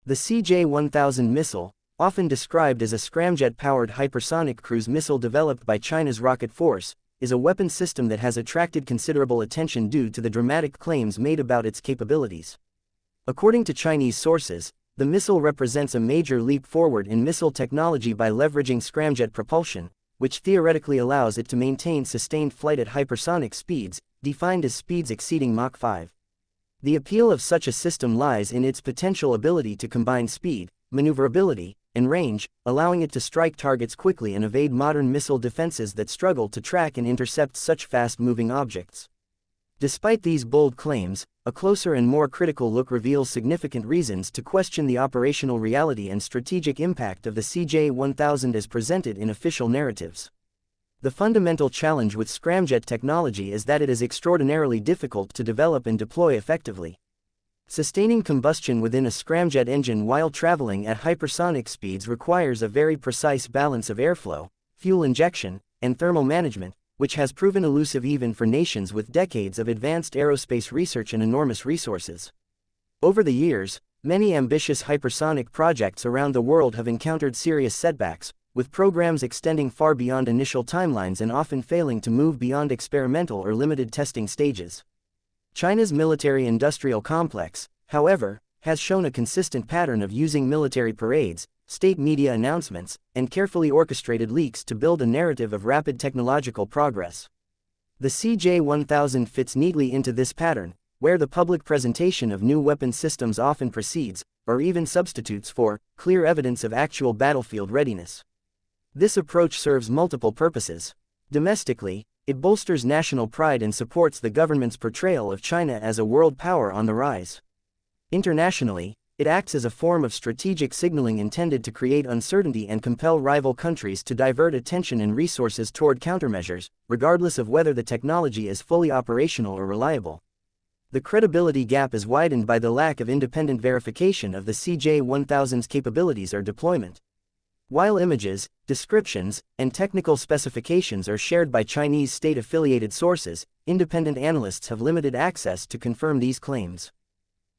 The CJ-1000 missile, often described as a scramjet-powered hypersonic cruise missile developed by China's rocket force, is a weapon system that has attracted considerable attention due to the dramatic claims made about its capabilities. According to Chinese sources, the missile represents a major leap forward in missile technology by leveraging scramjet propulsion, which theoretically allows it to maintain sustained flight at hypersonic speeds, defined as speeds exceeding Mach 5. The appeal of such a system lies in its potential ability to combine speed, maneuverability, and range, allowing it to strike targets quickly and evade modern missile defenses that struggle to track and intercept such fast-moving objects. Despite these bold claims, a closer and more critical look reveals significant reasons to question the operational reality and strategic impact of the CJ-1000 as presented in official narratives. The fundamental challenge with scramjet technology is that it is extraordinarily difficult to develop and deploy effectively. Sustaining combustion within a scramjet engine while traveling at hypersonic speeds requires a very precise balance of airflow, fuel injection, and thermal management, which has proven elusive even for nations with decades of advanced aerospace research and enormous resources. Over the years, many ambitious hypersonic projects around the world have encountered serious setbacks, with programs extending far beyond initial timelines and often failing to move beyond experimental or limited testing stages. China's military-industrial complex, however, has shown a consistent pattern of using military parades, state media announcements, and carefully orchestrated leaks to build a narrative of rapid technological progress. The CJ-1000 fits neatly into this pattern, where the public presentation of new weapon systems often precedes, or even substitutes for, clear evidence of actual battlefield readiness. This approach serves multiple purposes. Domestically, it bolsters national pride and supports the government's portrayal of China as a world power on the rise. Internationally, it acts as a form of strategic signaling intended to create uncertainty and compel rival countries to divert attention and resources toward countermeasures, regardless of whether the technology is fully operational or reliable. The credibility gap is widened by the lack of independent verification of the CJ-1000's capabilities or deployment. While images, descriptions, and technical specifications are shared by Chinese state-affiliated sources, independent analysts have limited access to confirm these claims.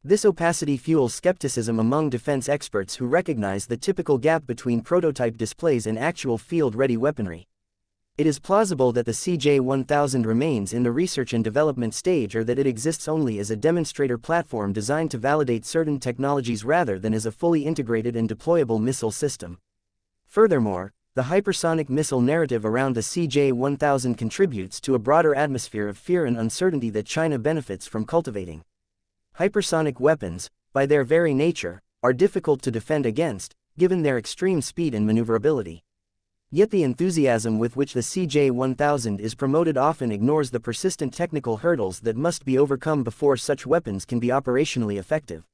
This opacity fuels skepticism among defense experts who recognize the typical gap between prototype displays and actual field-ready weaponry. It is plausible that the CJ-1000 remains in the research and development stage, or that it exists only as a demonstrator platform designed to validate certain technologies rather than as a fully integrated and deployable missile system. Furthermore, the hypersonic missile narrative around the CJ-1000 contributes to a broader atmosphere of fear and uncertainty that China benefits from cultivating. Hypersonic weapons, by their very nature, are difficult to defend against, given their extreme speed and maneuverability. Yet the enthusiasm with which the CJ-1000 is promoted often ignores the persistent technical hurdles that must be overcome before such weapons can be operationally effective.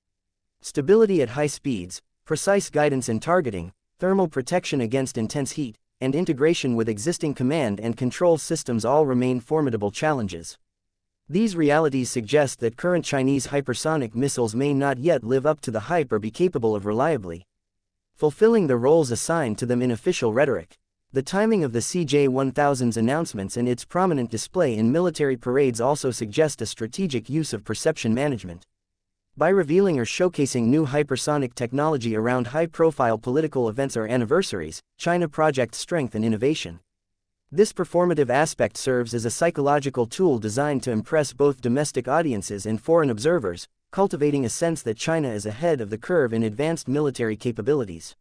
Stability at high speeds, precise guidance and targeting, thermal protection against intense heat, and integration with existing command and control systems all remain formidable challenges. These realities suggest that current Chinese hypersonic missiles may not yet live up to the hype or be capable of reliably fulfilling the roles assigned to them in official rhetoric. The timing of the CJ-1000's announcements and its prominent display in military parades also suggest a strategic use of perception management. By revealing or showcasing new hypersonic technology around high-profile political events or anniversaries, China projects strength and innovation. This performative aspect serves as a psychological tool designed to impress both domestic audiences and foreign observers, cultivating a sense that China is ahead of the curve in advanced military capabilities.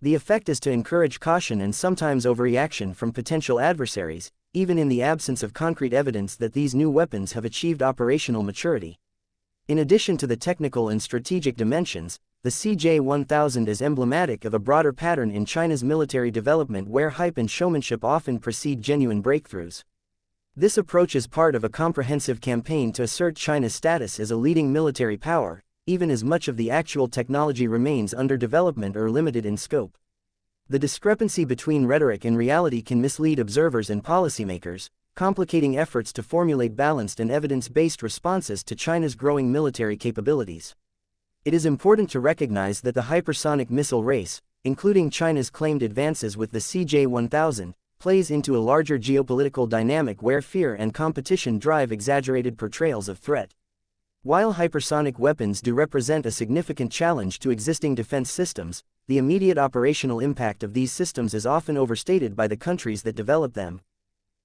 The effect is to encourage caution and sometimes overreaction from potential adversaries, even in the absence of concrete evidence that these new weapons have achieved operational maturity. In addition to the technical and strategic dimensions, the CJ-1000 is emblematic of a broader pattern in China's military development where hype and showmanship often precede genuine breakthroughs. This approach is part of a comprehensive campaign to assert China's status as a leading military power, even as much of the actual technology remains under development or limited in scope. The discrepancy between rhetoric and reality can mislead observers and policymakers, complicating efforts to formulate balanced and evidence-based responses to China's growing military capabilities. It is important to recognize that the hypersonic missile race, including China's claimed advances with the CJ-1000, plays into a larger geopolitical dynamic where fear and competition drive exaggerated portrayals of threat. While hypersonic weapons do represent a significant challenge to existing defense systems, the immediate operational impact of these systems is often overstated by the countries that develop them.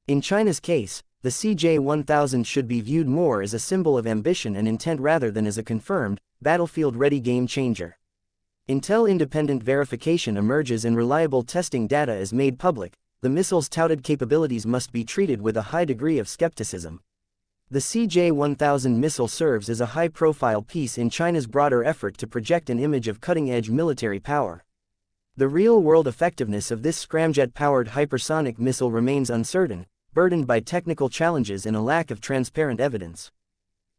In China's case, the CJ-1000 should be viewed more as a symbol of ambition and intent rather than as a confirmed, battlefield-ready game-changer. Until independent verification emerges and reliable testing data is made public, the missile's touted capabilities must be treated with a high degree of skepticism. The CJ-1000 missile serves as a high-profile piece in China's broader effort to project an image of cutting-edge military power. The real-world effectiveness of this scramjet-powered hypersonic missile remains uncertain, burdened by technical challenges and a lack of transparent evidence.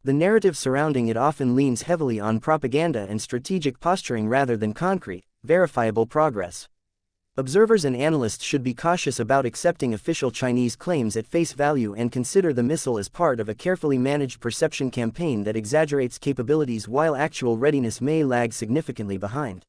The narrative surrounding it often leans heavily on propaganda and strategic posturing rather than concrete, verifiable progress. Observers and analysts should be cautious about accepting official Chinese claims at face value and consider the missile as part of a carefully managed perception campaign that exaggerates capabilities while actual readiness may lag significantly behind.